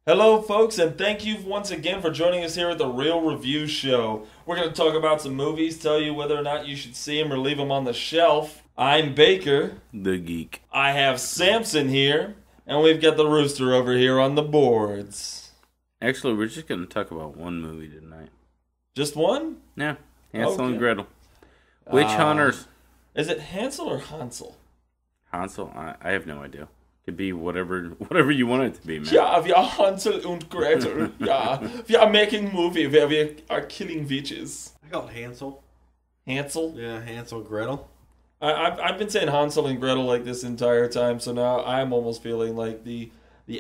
Hello, folks, and thank you once again for joining us here at the Real Review Show. We're going to talk about some movies, tell you whether or not you should see them or leave them on the shelf. I'm Baker, the geek. I have Samson here, and we've got the Rooster over here on the boards. Actually, we're just going to talk about one movie tonight. Just one? Yeah, Hansel and Gretel. Witch Hunters. Is it Hansel or Hansel? Hansel? I have no idea. Could be whatever you want it to be, man. Yeah, we are Hansel and Gretel. Yeah, we are making a movie where we are killing witches. I call it Hansel. Hansel? Yeah, Hansel and Gretel. I've been saying Hansel and Gretel like this entire time, so now I'm almost feeling like the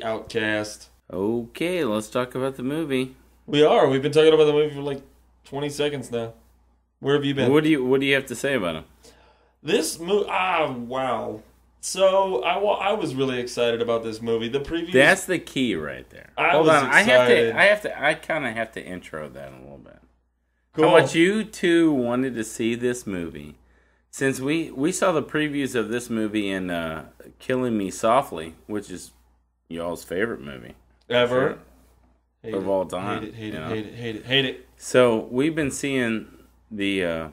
outcast. Okay, let's talk about the movie. We are. We've been talking about the movie for like 20 seconds now. Where have you been? What do you have to say about him? This movie, wow. So I was really excited about this movie. The previews. That's the key right there. Hold on, excited. I kind of have to intro that a little bit. Cool. How much you two wanted to see this movie? Since we saw the previews of this movie in Killing Me Softly, which is y'all's favorite movie Ever. Of all time. Hate it. So we've been seeing the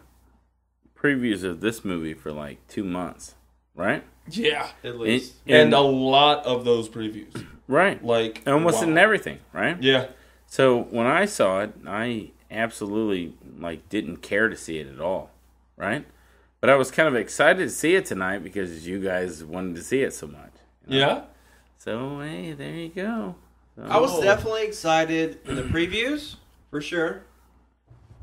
previews of this movie for like 2 months, right? Yeah. At least. And a lot of those previews. Right. Like almost in everything, right? Yeah. So when I saw it, I absolutely didn't care to see it at all, right? But I was kind of excited to see it tonight because you guys wanted to see it so much. You know? Yeah. So hey, there you go. So, I was definitely excited in the previews, for sure.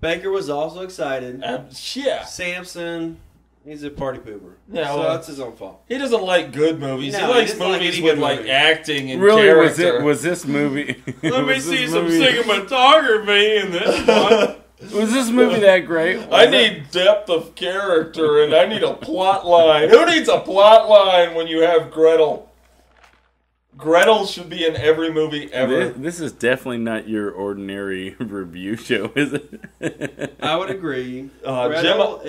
Baker was also excited. Yeah. Samson, he's a party pooper. Yeah, so well, that's his own fault. He doesn't like good movies. No, he he likes doesn't like movies any with good like movie. acting and really, character. was this movie? Let me was see this some movie- cinematography in this one. Was this movie that great? I need depth of character and I need a plot line. Who needs a plot line when you have Gretel? Gretel should be in every movie ever. This is definitely not your ordinary review show, is it? I would agree. Gretel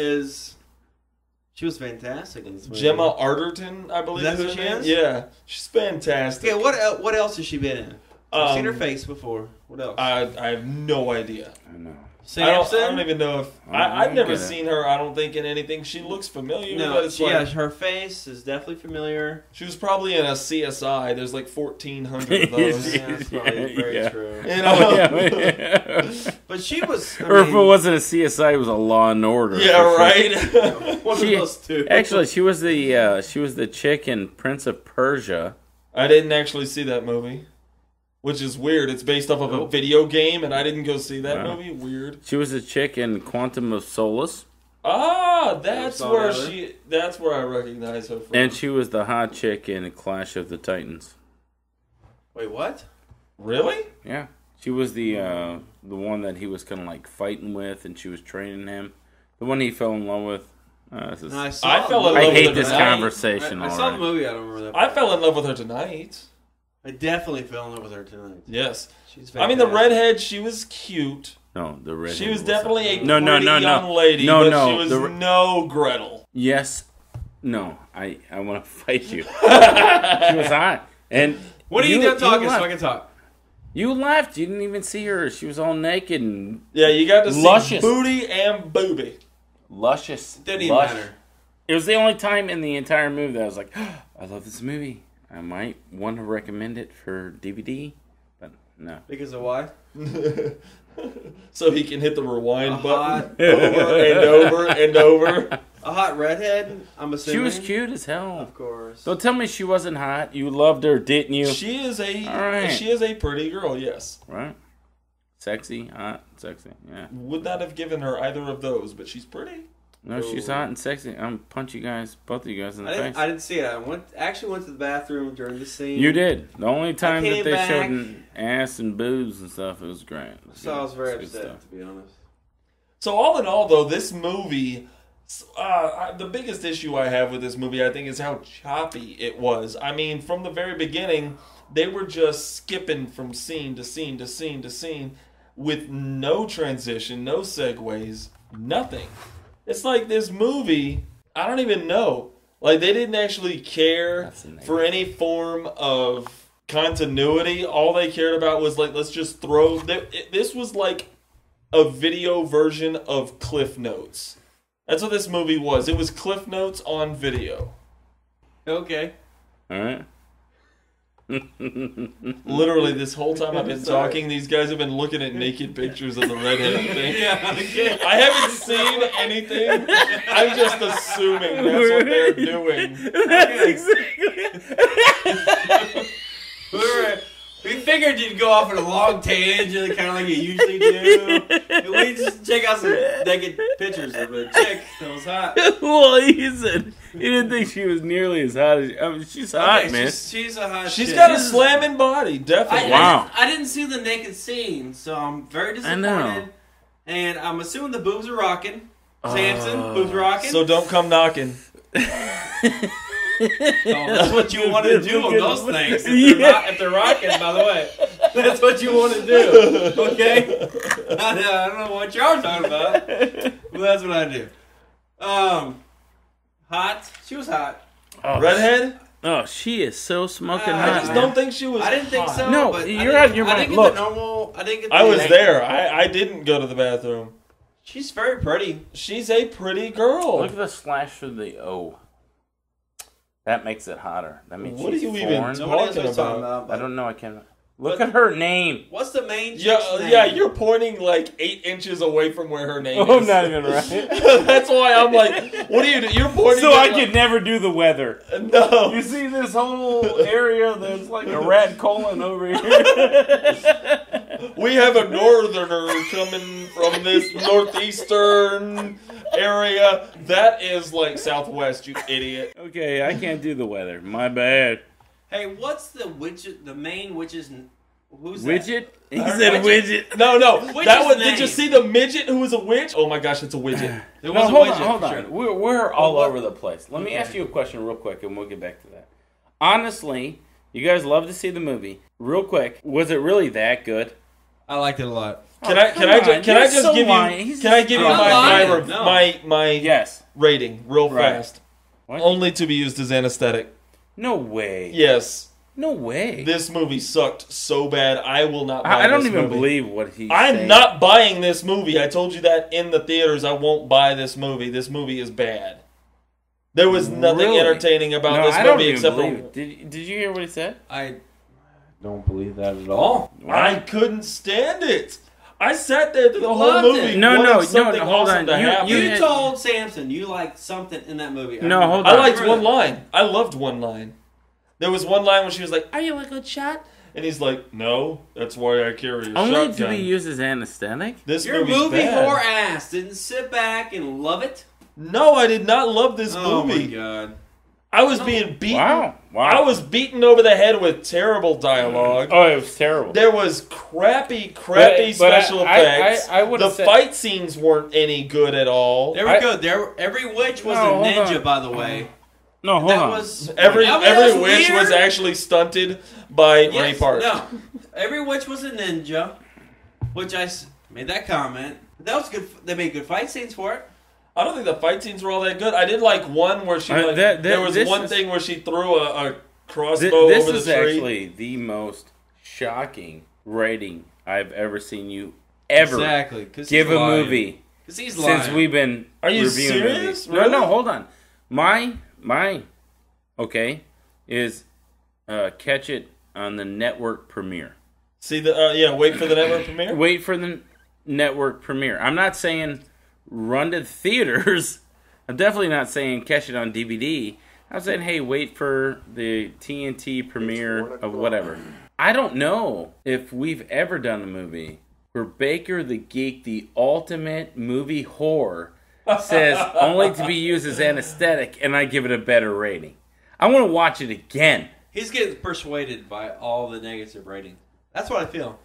she was fantastic in this movie. Gemma Arterton, I believe. Is that is who her she name. is? Yeah, she's fantastic. Okay, what else has she been in? I've seen her face before. What else? I have no idea. I know. Samson? I don't even know if I've never seen her. I don't think in anything. She looks familiar. No, but it's her face is definitely familiar. she was probably in a CSI. There's like 1,400 of those. Yeah, that's probably very true. You know? Yeah. But she was. Or if it wasn't a CSI, it was a Law and Order. Yeah, right. One of those two. Actually, she was the chick in Prince of Persia. I didn't actually see that movie, which is weird. It's based off of a video game, and I didn't go see that movie. Weird. She was the chick in Quantum of Solace. Ah, that's where I recognize her from. And she was the hot chick in Clash of the Titans. Wait, what? Really? Yeah. She was the one that he was kind of like fighting with, and she was training him. The one he fell in love with. I fell in love I with hate her this tonight. conversation. I saw the movie. I don't remember that. I fell in love with her tonight. I definitely fell in love with her tonight. Yes. She's I mean, the redhead, she was cute. No, the redhead. She was definitely a no, pretty young lady, but she was no Gretel. Yes. No, I want to fight you. She was hot. And when are you done talking so I can talk? You left. You didn't even see her. She was all naked and yeah, you got to see luscious. booty and booby. Luscious. Didn't even matter. It was the only time in the entire movie that I was like, oh, I love this movie. I might want to recommend it for DVD, but no. Because of why? So he can hit the rewind button over and over and over. A hot redhead, I'm assuming. She was cute as hell. Of course. Don't tell me she wasn't hot. You loved her, didn't you? She is a pretty girl, yes. Right. Sexy, hot, sexy, yeah. Would not have given her either of those, but she's pretty. No, she's hot and sexy. I'm going to punch you guys, both of you guys in the face. I didn't see it. I actually went to the bathroom during the scene. You did. The only time that they back. showed an ass and boobs and stuff, it was great. So I was very upset, to be honest. So all in all, though, this movie, the biggest issue I have with this movie, I think, is how choppy it was. I mean, from the very beginning, they were just skipping from scene to scene to scene to scene with no transition, no segues, nothing. It's like this movie, I don't even know. Like, they didn't actually care for any form of continuity. All they cared about was like, let's just throw. This was like a video version of Cliff Notes. That's what this movie was. It was Cliff Notes on video. Okay. All right. Literally, this whole time I've been talking, these guys have been looking at naked pictures of the redhead thing. Yeah, okay. I haven't seen anything. I'm just assuming that's what they're doing. That's exactly. We figured you'd go off on a long tangent, kind of like you usually do. And we just check out some naked pictures of a chick that was hot. Well, he said he didn't think she was nearly as hot as. I mean, she's hot, Okay, man. She's a hot She's chick. got a slamming body, definitely. Wow. I didn't see the naked scene, so I'm very disappointed. know. And I'm assuming the boobs are rocking. Samson, boobs rocking. So don't come knocking. That's what you want to do on those things. If they're rocking, by the way. That's what you want to do. Okay? I don't know what y'all talking about. But that's what I do. Hot. She was hot. Oh, Redhead? Oh, she is so smoking I hot. I just man. don't think she was I didn't think hot. so. No, but you're I out of your I mind. didn't Look. get the normal. I didn't get the I was there. I didn't go to the bathroom. She's very pretty. She's a pretty girl. Look at the slash through the O. That makes it hotter. That means What she's are you even foreign. Nobody knows what talking I'm talking about? about. I don't know. I can't. Look at her name. What's the main chick's Yeah, name? yeah, you're pointing like 8 inches away from where her name Oh, is. not even right. That's why I'm like, what are you doing? You're pointing. So at, I like, could never do the weather. No. You see this whole area that's like a rat colon over here? We have a northerner coming from this northeastern area. That is like southwest, you idiot. Okay, I can't do the weather. My bad. Hey, what's the widget? The main witch's. Who's Widget? He Her said widget? widget. No. Witch's That was. name. Did you see the midget who was a witch? Oh my gosh, it's a widget. It No, was a hold widget, on. for sure. We're all what? over the place. Let me ask you a question real quick, and we'll get back to that. Honestly, you guys love to see the movie. Real quick, was it really that good? I liked it a lot. Can I just give you lying. No. my Yes. rating real Right. fast? What? Only to be used as anesthetic. No way. Yes. No way. This movie sucked so bad. I will not buy I don't this even movie. believe what he's I'm saying. not buying this movie. I told you that in the theaters. I won't buy this movie. This movie is bad. There was nothing Really? entertaining about No, this I don't movie even except believe for it. Did you hear what he said? I don't believe that at all. I couldn't stand it. I sat there through the whole loved movie. it. No, something hold awesome on. to happen. You had- told Samson you liked something in that movie. No, hold I on. liked one line. I loved one line. There was one line when she was like, "Are you a good shot?" And he's like, "No, that's why I carry a Only shotgun." to be used as anesthetic? This Your movie's movie bad. whore ass didn't sit back and love it. No, I did not love this Oh my movie. god! I was being beaten. Wow. I was beaten over the head with terrible dialogue. Oh, it was terrible. There was crappy But special effects. I would've the said- fight scenes weren't any good at all. They were good. Every witch was No, a hold ninja, on. by the way. No, hold That on. was Every I mean, that was witch was weird. actually stunted by Ray Yes, Park. No, every witch was a ninja, which made that comment. That was good. They made good fight scenes for it. I don't think the fight scenes were all that good. I did like one where she there was one thing where she threw a crossbow This over the is tree. actually the most shocking rating I've ever seen you ever Exactly. 'Cause give he's a lying. movie 'Cause he's lying. since we've been Are you reviewing serious? movies. Really? No, hold on. My okay is catch it on the network premiere. See the wait for the network premiere. Wait for the network premiere. I'm not saying run to theaters. I'm definitely not saying catch it on DVD. I'm saying, hey, wait for the TNT premiere of whatever. I don't know if we've ever done a movie where Baker the Geek, the ultimate movie whore, says only to be used as anesthetic, and I give it a better rating. I want to watch it again. He's getting persuaded by all the negative rating. That's what I feel.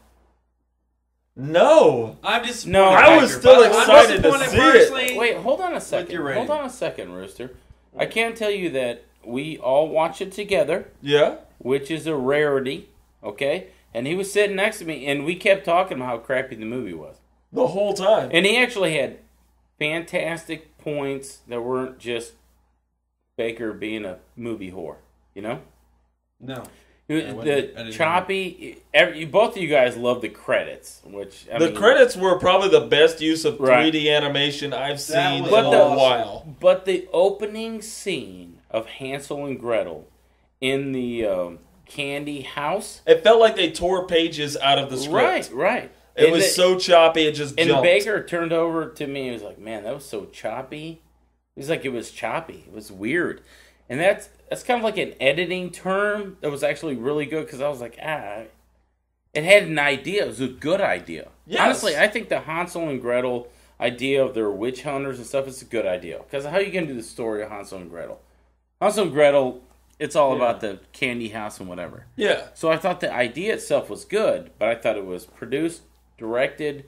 No, I'm just No, I was still excited to see it. Wait, hold on a second. your rating. Hold on a second, Rooster. I can tell you that we all watch it together, Yeah. which is a rarity, okay? And he was sitting next to me, and we kept talking about how crappy the movie was. The whole time. And he actually had fantastic points that weren't just Baker being a movie whore, you know? No. The choppy. Both of you guys love the credits, which the credits were probably the best use of 3D animation I've seen in a while. But the opening scene of Hansel and Gretel in the candy house, it felt like they tore pages out of the script. Right. It was so choppy, it just jumped. And Baker turned over to me and was like, "Man, that was so choppy." He's like, "It was choppy. It was weird." And that's kind of like an editing term that was actually really good because I was like, it had an idea. It was a good idea. Yes. Honestly, I think the Hansel and Gretel idea of their witch hunters and stuff is a good idea. Because how are you going to do the story of Hansel and Gretel? Hansel and Gretel, it's all about the candy house and whatever. Yeah. So I thought the idea itself was good, but I thought it was produced, directed,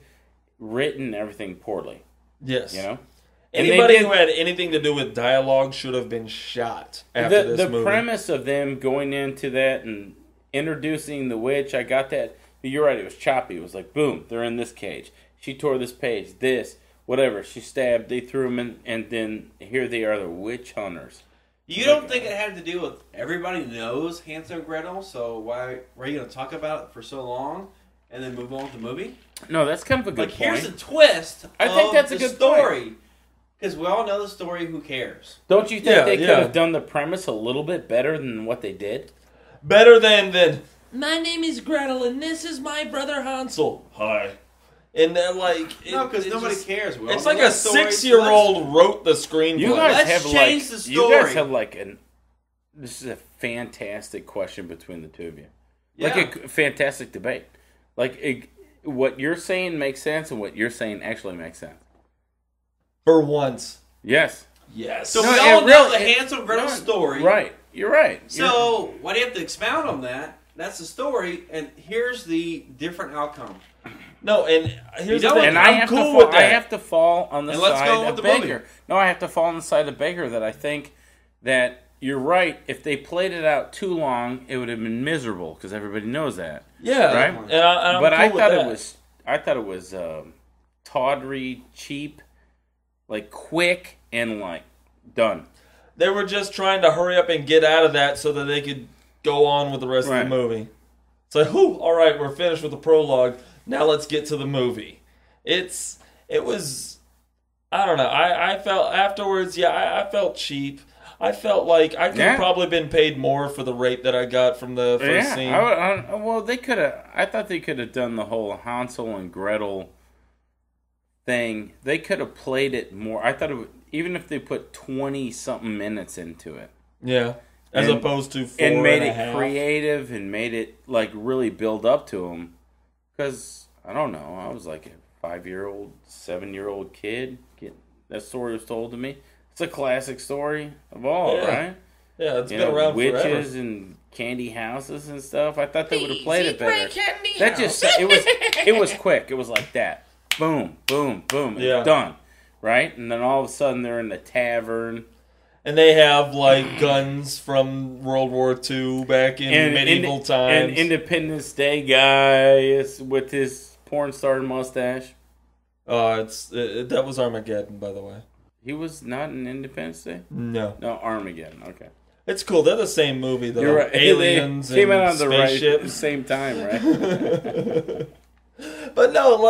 written, everything poorly. Yes. You know? Anybody who had anything to do with dialogue should have been shot after this movie. The premise of them going into that and introducing the witch, I got that. But you're right, it was choppy. It was like, boom, they're in this cage. She tore this page, this, whatever. She stabbed, they threw them in, and then here they are, the witch hunters. You don't think it had to do with everybody knows Hansel and Gretel, so why were you going to talk about it for so long and then move on with the movie? No, that's kind of a good point. Here's the twist I think that's a good story. Because we all know the story, who cares? Don't you think they could have done the premise a little bit better than what they did? Better than my name is Gretel and this is my brother Hansel. Hi. And then no, because nobody cares. It's like a 6-year-old wrote the screenplay. You guys Let's have change the story. You guys have this is a fantastic question between the two of you. Yeah. Like a fantastic debate. What you're saying makes sense and what you're saying actually makes sense. For once. Yes. So we all know the Hansel and Gretel story. Right. You're right. So why do you have to expound on that? That's the story, and here's the different outcome. No, and here's the thing. And I'm cool with that. I have to fall on the side of Baker. No, I have to fall on the side of Baker that I think that you're right. If they played it out too long, it would have been miserable because everybody knows that. Yeah. Right? And I thought it was tawdry, cheap, quick, and done. They were just trying to hurry up and get out of that so that they could go on with the rest of the movie. So, all right, we're finished with the prologue. Now let's get to the movie. It was, I don't know. I felt afterwards, I felt cheap. I felt like I could have probably been paid more for the rate that I got from the first scene. Well, they could have. I thought they could have done the whole Hansel and Gretel thing. They could have played it more. I thought even if they put 20-something minutes into it. Yeah. As opposed to 4 and made and a it half. creative and made it really build up to them. Because I don't know, I was like a 5-year-old, 7-year-old kid. That story was told to me. It's a classic story of all, right? Yeah, it's been around witches forever. Witches and candy houses and stuff. I thought they would have played it better. It it was quick. It was like that. Boom, boom, boom. It's done. Right? And then all of a sudden they're in the tavern. And they have guns from World War II back in medieval times. And Independence Day guy is with his porn star mustache. That was Armageddon, by the way. He was not in Independence Day? No, Armageddon. Okay. It's cool. They're the same movie, though. You're right. Aliens came and out on spaceship. the same time, right? But no,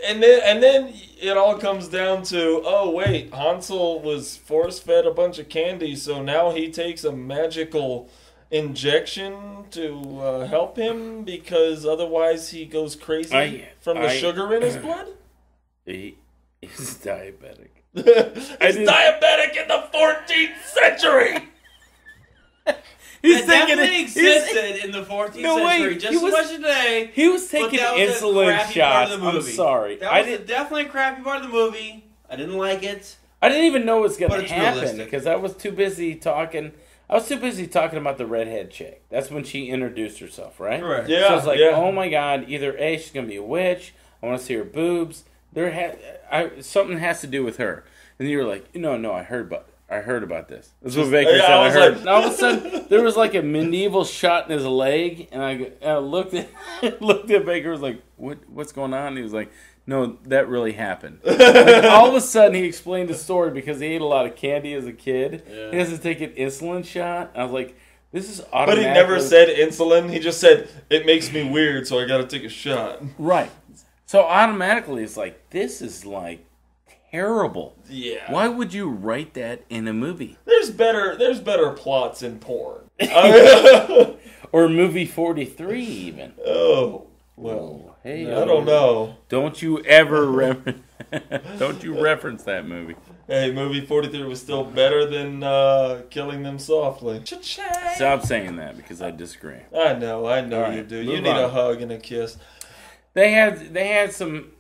and then it all comes down to, oh wait, Hansel was force-fed a bunch of candy, so now he takes a magical injection to help him because otherwise he goes crazy from the sugar in his blood? He's diabetic. He's diabetic in the 14th century! It definitely existed in the 14th century, just as much as today. He was taking insulin shots. I'm sorry. That was definitely a crappy part of the movie. I didn't like it. I didn't even know it was going to happen because I was too busy talking. I was too busy talking about the redhead chick. That's when she introduced herself, right? Correct. Yeah. So I was like, oh my god, either A, she's going to be a witch. I want to see her boobs. Something has to do with her. And you were like, no, I heard about this. That's what Baker said. I heard. And all of a sudden, there was a medieval shot in his leg, and I looked at Baker. Was like, "What's going on?" And he was like, "No, that really happened." All of a sudden, he explained the story because he ate a lot of candy as a kid. Yeah. He has to take an insulin shot. I was like, This is But he automatically... never said insulin. He just said, it makes me weird, so I gotta take a shot. Right. So automatically it's like, this is like terrible. Yeah. Why would you write that in a movie? There's better plots in porn. Or movie 43 even. Oh, well. Hey, I don't know. Don't you ever don't you reference that movie. Hey, movie 43 was still better than Killing Them Softly. Cha-ching! Stop saying that because I disagree. I know All you right, do. move You need on. a hug and a kiss. They had some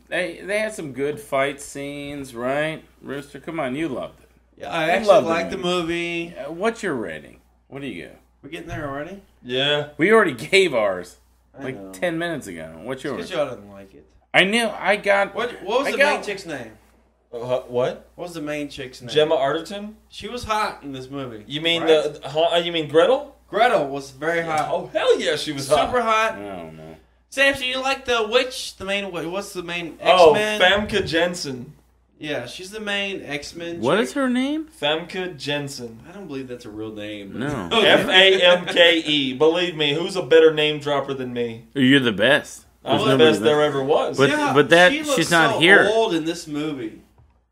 good fight scenes, right? Rooster, come on, you loved it. Yeah, I You actually love the liked the movie. What's your rating? What do you go? We're getting there already? Yeah. We already gave ours I know. like 10 minutes ago. What's yours? Because y'all didn't like it. I knew I got. What was the main chick's name? What? What was the main chick's name? Gemma Arterton? She was hot in this movie. You mean right? you mean Gretel? Gretel was very hot. Oh hell yeah, she was super hot. hot. Oh no. Samson, you like the witch? The main what's the main Oh, X-Men? Famke Jensen. Yeah, she's the main X-Men. What chick. is her name? Famke Jensen. I don't believe that's a real name. No. Famke. Believe me, who's a better name dropper than me? You're the best. I'm There's the nobody best there ever was. But- yeah, that- she looked she's not so here. Old in this movie,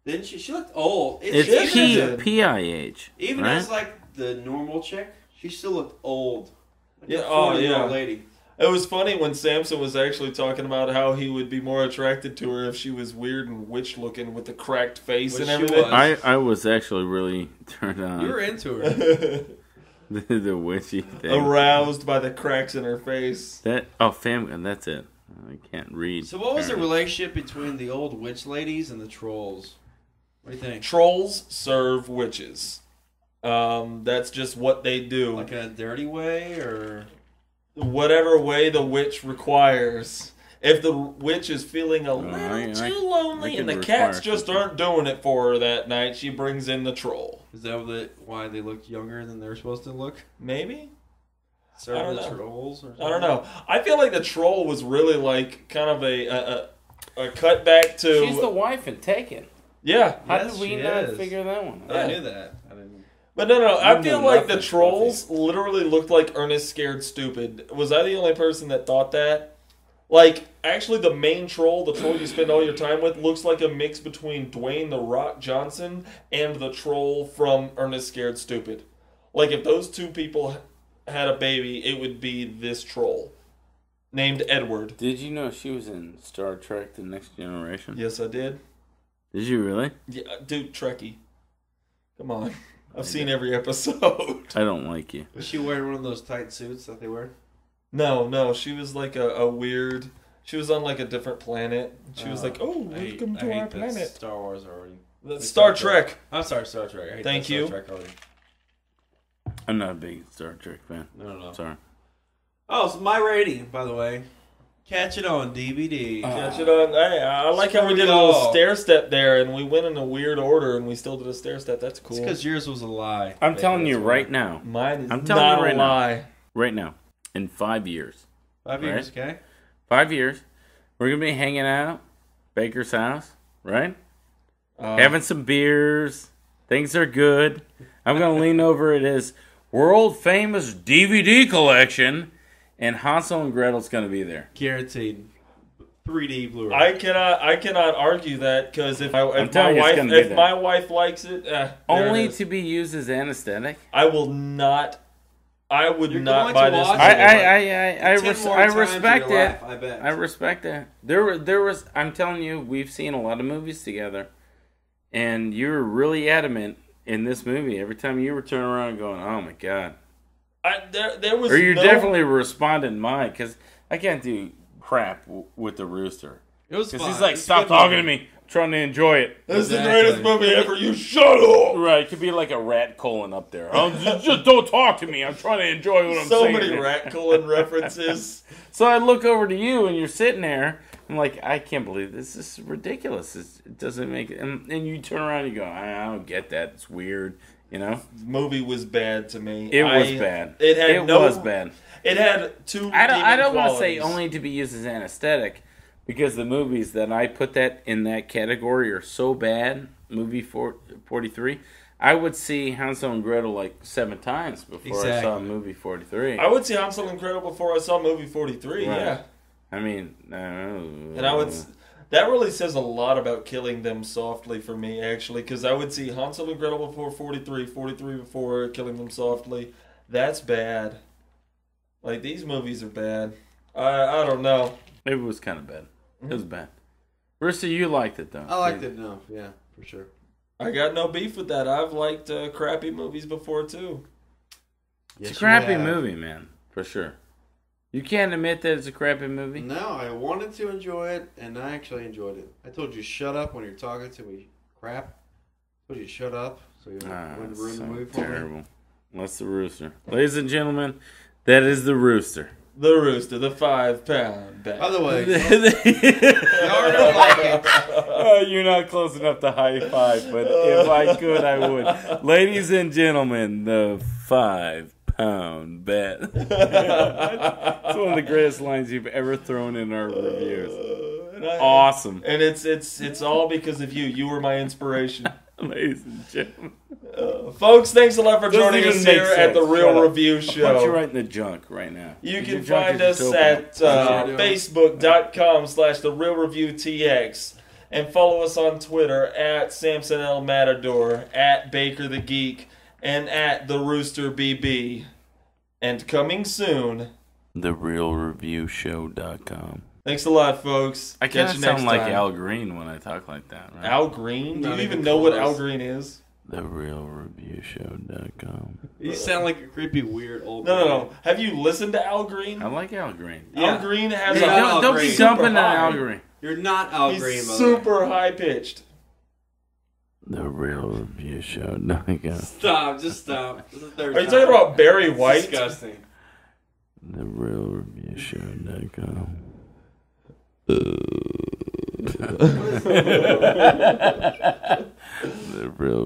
didn't she? She looked old. It's Jensen. PIH. Even right? as like the normal chick, she still looked old. Like Yeah, a oh, 40-year-old yeah. lady. It was funny when Samson was actually talking about how he would be more attracted to her if she was weird and witch looking with the cracked face Which and she everything. was. I was actually really turned on. You were into her. the witchy thing. Aroused by the cracks in her face. Family. That's it. I can't read. So what was the apparently. relationship between the old witch ladies and the trolls? What do you think? Trolls serve witches. That's just what they do. Like in a dirty way, or Whatever way the witch requires. If the witch is feeling a little I too lonely can and the require cats just something. aren't doing it for her that night, she brings in the troll. is that why they look younger than they're supposed to look? Maybe? Serving don't the know. trolls, or something? I don't know. I feel like the troll was really like kind of a cutback to. She's the wife in Taken. Yeah. How Yes, did we she not is. figure that one out? I knew that. I didn't. But no, I You feel know like the nothing, trolls literally looked like Ernest Scared Stupid. Was I the only person that thought that? Like, actually, the main troll, the troll you spend all your time with, looks like a mix between Dwayne The Rock Johnson and the troll from Ernest Scared Stupid. Like, if those two people had a baby, it would be this troll. Named Edward. Did you know she was in Star Trek: The Next Generation? Yes, I did. Did you really? Yeah, dude, Trekkie. Come on. I've seen every episode. I don't like you. Was she wearing one of those tight suits that they wear? No, she was like a weird... She was on like a different planet. She was like, oh, I hate- welcome I to hate our that planet. Star Wars already. That's Star Trek. I'm sorry, Star Trek. I hate Thank that you. Star Trek already. I'm not a big Star Trek fan. No. Sorry. Oh, so my rating, by the way. Catch it on DVD. Catch it on. Hey, I like how we did a little stair step there, and we went in a weird order, and we still did a stair step. That's cool. It's because yours was a lie. I'm Maybe telling you that's right why. now. Mine is I'm telling not you right a now. lie. Right now. In 5 years. 5 years, okay? 5 years. We're going to be hanging out. Baker's house. Right? Having some beers. Things are good. I'm going to lean over at his world famous DVD collection. And Hansel and Gretel's going to be there. Guaranteed. 3D Blu-ray. I cannot argue that because if telling you it's gonna be there. my wife likes it, there Only it is. to be used as anesthetic. I will not. I would You're not going buy to this. watch movie. I 10 more I times in respect your it. life, I bet. I respect that. There was. I'm telling you, we've seen a lot of movies together, and you were really adamant in this movie. Every time you were turning around, going, "Oh my god," There was. or you no, definitely responded mine because I can't do crap with the rooster It was because fun. he's like, It's a "Stop good talking to movie. me, I'm trying to enjoy it." This is the Exactly. greatest movie ever. You shut up. Right? It could be like a rat colon up there. Oh, just don't talk to me. I'm trying to enjoy what I'm So saying. many rat colon references. So I look over to you, and you're sitting there. I'm like, I can't believe this. This is ridiculous. It doesn't make it. And you turn around and you go, I don't get that. It's weird. You know? The movie was bad to me. It was bad. It had It no. was bad. It had two. I don't want to say qualities. only to be used as anesthetic because the movies that I put that in that category are so bad. Movie 43. I would see Hansel and Gretel like 7 times before I saw movie 43. I would see Hansel and Gretel before I saw movie 43. Right. Yeah. I mean, and I would. That really says a lot about Killing Them Softly for me, actually, because I would see Hansel and Gretel before 43, 43 before Killing Them Softly. That's bad. Like, these movies are bad. I don't know. It was kind of bad. It was bad. Rooster, you liked it, though. I liked it enough, yeah, for sure. I got no beef with that. I've liked crappy movies before, too. It's a crappy movie, man, for sure. You can't admit that it's a crappy movie? No, I wanted to enjoy it, and I actually enjoyed it. I told you shut up when you're talking to me crap. I told you shut up, so you wouldn't ruin the movie for me. Terrible. That's the Rooster. Ladies and gentlemen, that is the Rooster. The Rooster, the 5-pound bag. By the way, y'all don't like it. You're not close enough to high five, but if I could, I would. Ladies and gentlemen, the 5-pound bet. It's one of the greatest lines you've ever thrown in our reviews. Awesome. And it's all because of you. You were my inspiration. Ladies and gentlemen. Folks, thanks a lot for joining us here at the Real Review Show. I'll put you right in the junk right now. You can find us at Facebook.com/TheRealReviewTX and follow us on Twitter at Samson L. Matador, at Baker the Geek, and at The Rooster BB. And coming soon, TheRealReviewShow.com. Thanks a lot, folks. I kind of sound like Al Green when I talk like that, right? Al Green? Do you even know what Al Green is? TheRealReviewShow.com. You sound like a creepy, weird old No. Have you listened to Al Green? I like Al Green. Al Green has Don't be jumping on Al Green. You're not Al Green, He's super high-pitched. TheRealReviewShow.com. Stop, just stop. This is the third Are you talking about Barry White? Disgusting. TheRealReviewShow.com. The real